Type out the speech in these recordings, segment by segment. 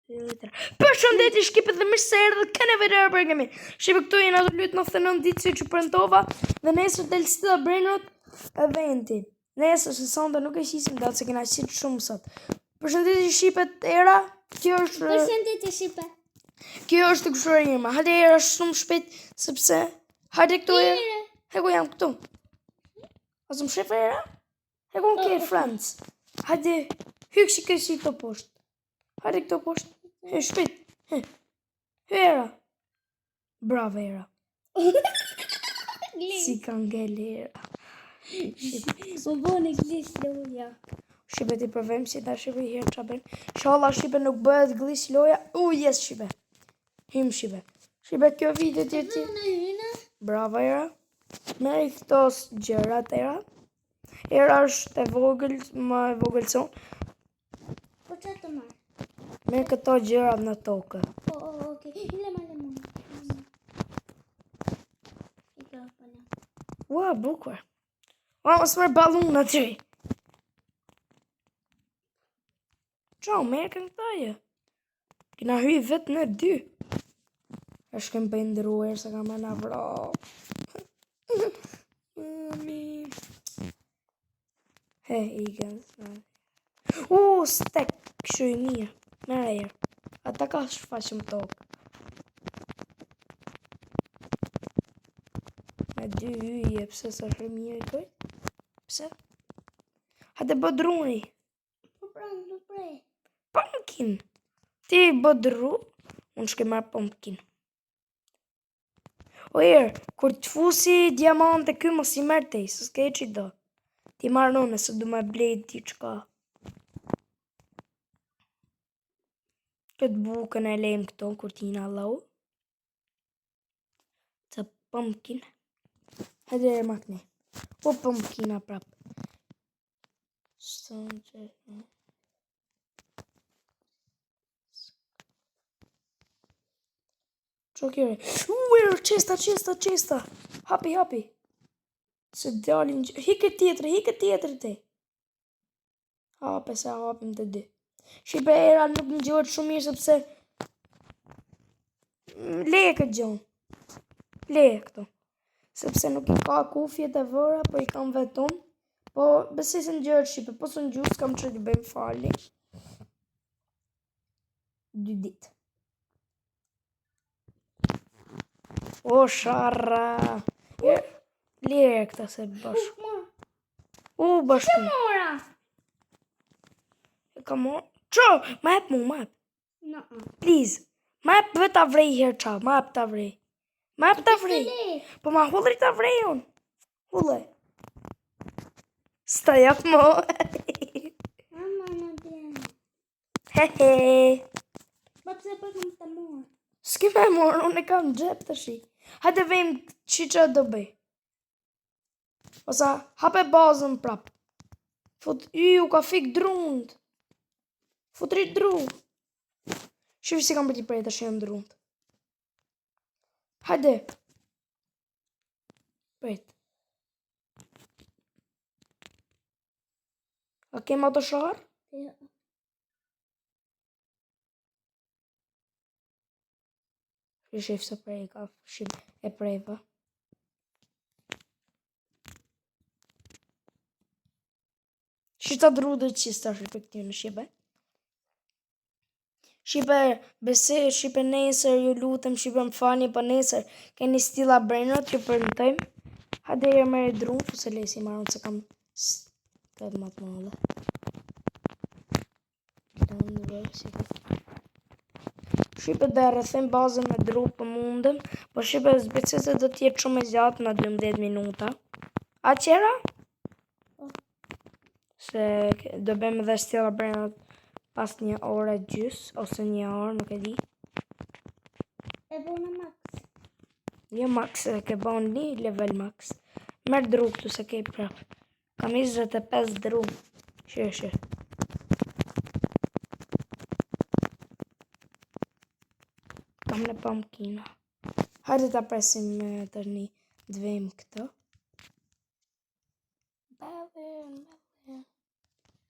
Përshëndetje shkipet dhe mirë se erdhët kene vedere për gëmi. Shqipe këtu jenë ato lytë 99 ditë si që prëntova dhe nesër del stila brenot eventi. Nesër se sonde nuk e shisim datë se kena qitë shumë sot. Përshëndetje shqipet era, kjo është... Përshëndetje shqipe. Kjo është të këshuar ima. Hajde era shumë shpejt sepse... Hajde këtu era. Heko jam këtu. A zë më shef era? Heko në ke Franz. Hajde, hyk që kësi këto poshtë. Hajde këto poshtë. Hy, shpejt. Hy, era. Bravo, era. Si ka ngele era. Më bënë glis loja. Shqipe ti përvem si ta shqipe i herë qaben. Shala shqipe nuk bëhet glis loja. Yes, shqipe. Hym shqipe. Shqipe kjo vite ti. Bravo, era. Meri këto gjërat, era. Era është e vogël, më e vogël son. Po që të marë? Me këto gjërat në tokë. Okej. Lemon. Ua, bukur. Ua, mos mërë balun në ty. Qo, merë kënë këtaje. Kina hy vetë në dy. E shkem për ndruer se ka me në vro. He, i gënë. Stek, këshu i mirë. Merë e jërë. Ata ka shfaqëm tokë. Me dy hyje, pse së shë mirë i kojtë? Pse? Hajde bëdruni. Po pranë, do prej. Pumpkin. Ti bëdru, unë shke marë pumpkin. O erë, kur të fusi diamante ky mos i merë tej, së s'ke që i do. Ti marë nëne, se du me blejt ti qka. Këtë bukën e lejmë këto, kur ti në lau. Të pumpkin. Hajde e makne. Po pumpkina prapë. Stonë që... Qo kjere? Erë, qesta. Hapi. Se dalin... Hike tjetër te. Hape se hapim të dy. Shqipe era nuk në gjohet shumë mirë sepse... Leje këtë gjohën. Leje këto. Sepse nuk i ka kufjet e vëra, po i kam vetëm. Po besoj se në gjohet shqipe, po së në gjusë kam që të bëjmë fali. 2 ditë. O, sharra. Leje këta se bashkë. Bashkë. Që mora? E ka mora? Qo, ma hep mu, ma hep. No. Please. Ma hep vë ta vrej herë qa, ma hep ta vrej. Po ma hullri ta vrej unë. Hulle. Sta jap mo. Mama në bjenë. Hehe. Po pëse për kam të morë? S'ki me morë, unë e kam gjep të shi. Hajde vejmë që do bëj. Osa, hape bazën prap. Ju ka fik drund. Futri dru. Shqip si kam për t'i prej të shenë drund. Hajde. Pejt. A kem ato sharë? Jo. Shqip se prej ka shqip e prejva. Shqita drudë që s'ta shqip e këty në shqipe. Shqipe, bese, shqipe nesër, ju lutëm, shqipe më fani, po nesër, keni stila brenot, ju përmëtojmë. Hajde e mërë i drunë, fu se lesi marron, se kam këtë matë mëllë. Shqipe dhe rëthim bazën me dru për mundëm, po shqipe zbëtëse se do t'jetë shumë e gjatë në 12 minuta. A qera? Se do bëjmë dhe stila brenot pas 1 orë e gjys, ose 1 orë, nuk e di. E bo në max. Jo max, ke bon 1 level max. Merë dru këtu se ke prapë. Kam 25 dru. Shirë. Kam në pumpkina. Hajde ta presim tërni dvejmë këto.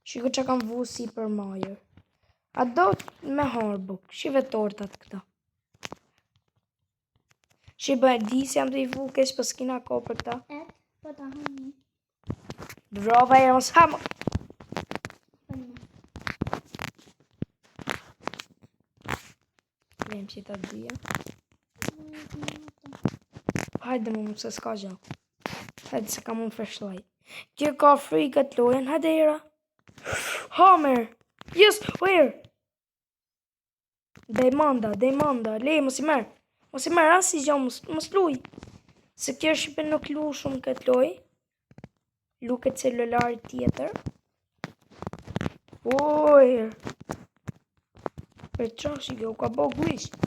Shiko që kam vu si për majër. A do me harë buk, shive tortat këta. Shive di se jam të i fukesh, për s'kina ko për ta. Po ta hani. Brava e mos hamë. Vem që ta dhja. Hajde më se s'ka gjë. Hajde se kam unë flashlight. Gjë ka frikët lojen, hajde era. Hammer! Yes, where? Demanda, le, mos i merë. Mos i merë, asi gjë, mos luj. Se kjo shqipe nuk lu shumë këtë loj. Lu këtë celularit tjetër. Ojë. Për qashi kjo, ka bo grisht.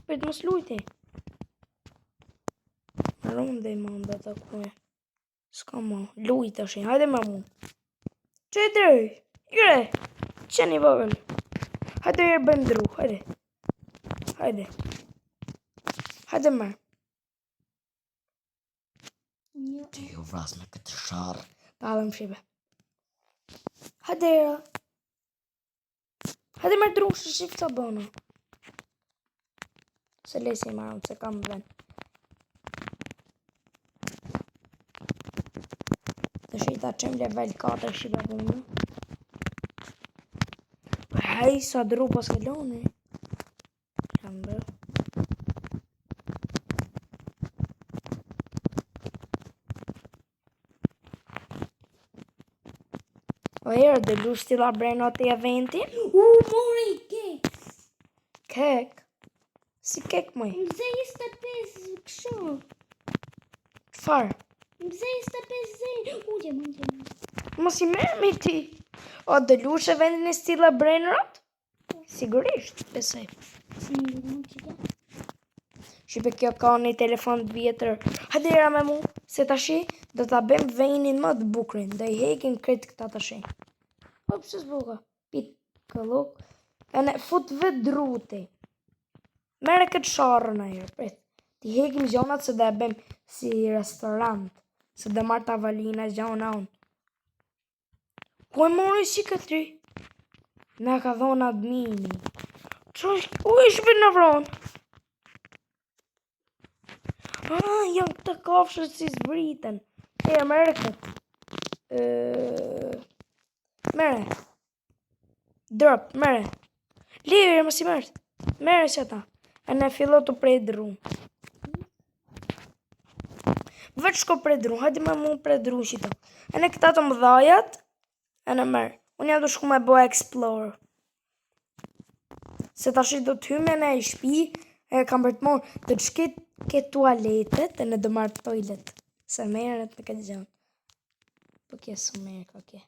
Për të mos lujti. Maron dhe i manda të kuje. Ska ma, lujt ashe, hajde ma mu. Qëtër, ire, qeni vogël. Hajde e bëjmë dru, hajde. Hajde. Hajde marë. Ti u vras me këtë sharë. Palëm shive. Hajde era. Hajde marë dru, shif të bëna. Se lesi i marëm, se kam vend. Të shita qem level 4 shive bëmë. Hej, sa dru pas këlloni. Lambë. O herë, dhe lu shtila breno të eventin. Mori kek. Kek? Si kek mëj? Mze 25 kështu. Qfar? Mze 25 zej. Uje. Mos i merë me ti. O, dhe lu shë vendin e stila brenërot? Sigurisht, besoj. Shqipe kjo ka një telefon të vjetër. Hajde era me mu, se tashi do t'a bëm venin më të bukrin. Do i hekin kretë këta tashi. Po, pëse s'buka? Pit këlluk. E ne fut vet druti. Mere këtë sharën a herë, prit. Ti hekim gjonat se dhe e bëm si restorant. Se dhe marrë tavalina gjona unë. Ku e mori si këtri? Na ka dhona admini. U ishbe në vronë. Janë këtë kafshët si zbriten. Mere këtë. Mere. Drop, mere. Lirë, më si mërët. Mere që ta. E ne fillo të prej dru. Veç shko prej dru. Hajde me mu prej dru qito. E ne këta të mëdhajat. E ne merë. Unë jam të shku me bo explore. Se ta shi do të hyme në i shpi. E kam për të morë. Të të shkit ke tualetet. E në dë marë toilet. Se merët në këtë gjanë. Po kje së merë ka kje.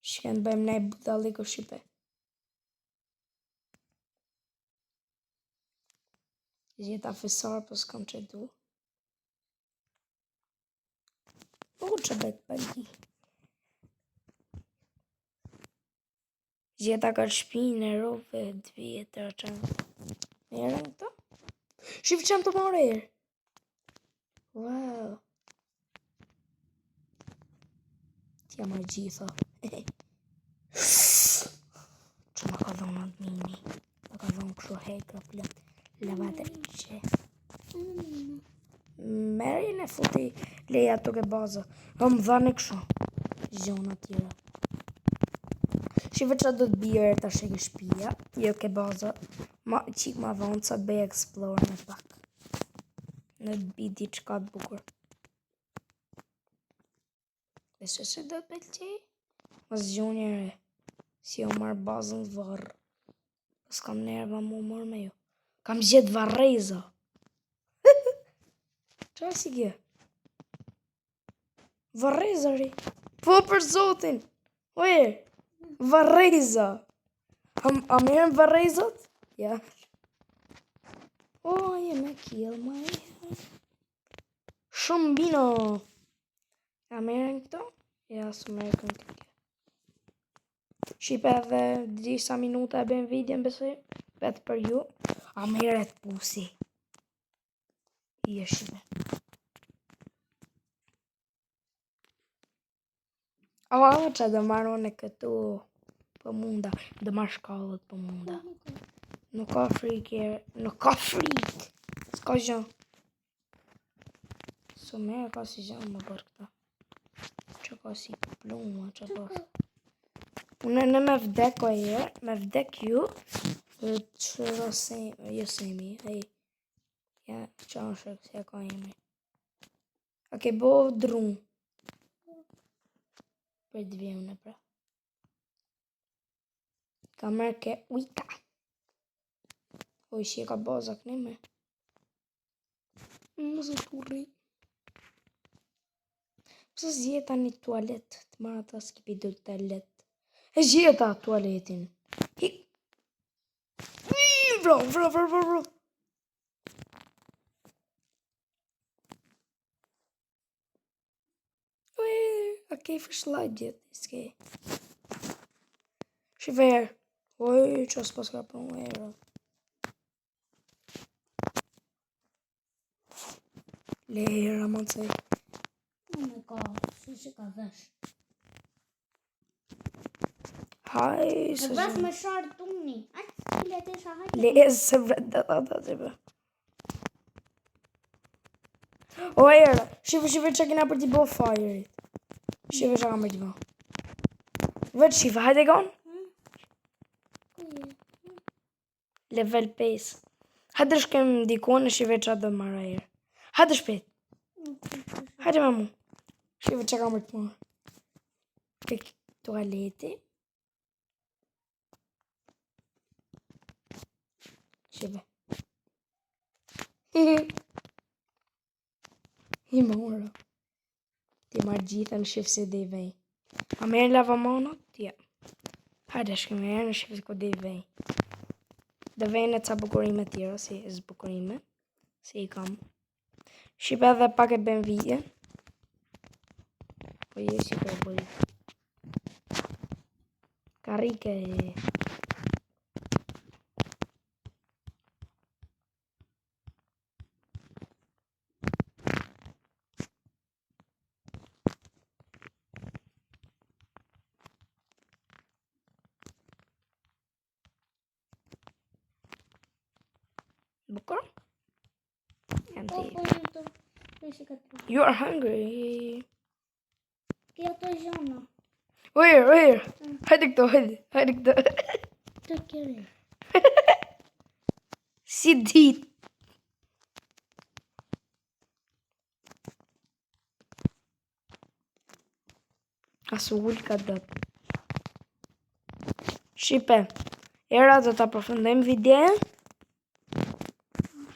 Shken bëjmë ne budaliko shqipe. Gjitha fesar, po s'kam që du. Po që bëjt për di. Gjitha ka shpinë e rove, të vjetër, që merën këto. Shqip që jam të marë erë. Wow. Tja ma gjitha. Që ma ka dhonë admini. Ma ka dhonë këshu hekra plët. Lavatrice. Meri në futi leja të ke baza. Më dhane këshu. Gjona tjera. Shive që do të bjerë të sheke shpia. Jo ke baza. Qik ma dhonë sa të bëj explore në pak. Në të biti që ka të bukur. Besë se do të pëlqej? Mas gjoni re. Si o marë bazën të varë. Pas kam nerva mu marë me jo. Kam gjetë varreza. Qa si kjo? Varreza ri. Po për zotin. Oje. Varreza. A merën varrezat? Ja. Oje me kill ma e. Shumë bino. A merën këto? Ja, së merën këto. Shqipe edhe disa minuta e bëjmë videon besoj. Vetë për ju. A meret pusi. I e shqipe. A që dhe marrë në këtu për munda. Dë marrë shkallët për munda. Nuk ka frikë. Nuk ka frikë. S'ka gjë. Su me ka si gjë më bërë këta. Që ka si pluma, që ka. Unë në me vdek o herë, me vdek ju, që jo semi, hej. Ja, që është se ka jemi. Ok, bo drum. Për të vjene pra. Ka mërë ke ujka. O ishi e ka bazak një me. Më zë të urri. Pëse zjeta një tualet, të marrë ta s'kipi do tualet. E zjeta tualetin. Hik. Bro. Ok, flashlight s'ke. Shiver. Oj, që s'pas ka për më erë. Lera, më të sej. Oh my god, që ka vesh. Haj, Në vesh me sharë tuni. Ajtë, ile të isha hajtë. lezë se vret dhe të bë. O erë, shive që kina për t'i bo fire. Shive që kam për t'i bo. Vetë shive, hajde gon? Level 5. Hajde shkem dikone shive që do marra erë. Hajde shpet. Hajde me mu. Shive që kam për t'i marra. Pek tualeti. Shive. I mora. Ti marrë gjitha në shifë se dhe i vej. A merë lavamonat? Ja. Hajde shkem merë në shifë se ko dhe i vej. Dhe vejnë e ca bukurime tjera, si zbukurime. Si i kam. Shqipe edhe pak e ben vidje. Po je si për bëj. Karike. Bukur? You are hungry. Kjo të zhona. Where? Hajde këto. Të kjeri. Si dit. Asu ull ka dët. Shqipe, era do të përfundojmë videon.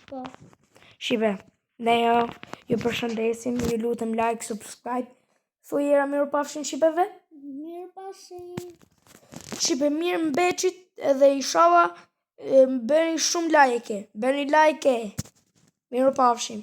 Po. Shqipe, ne ju përshëndesim, ju lutem like, subscribe. Thuaj era mirë pafshin shqipeve. Mirë pafshin. Shqipe mirë mbeqit edhe inshallah bëni shumë like. Mirë pafshim.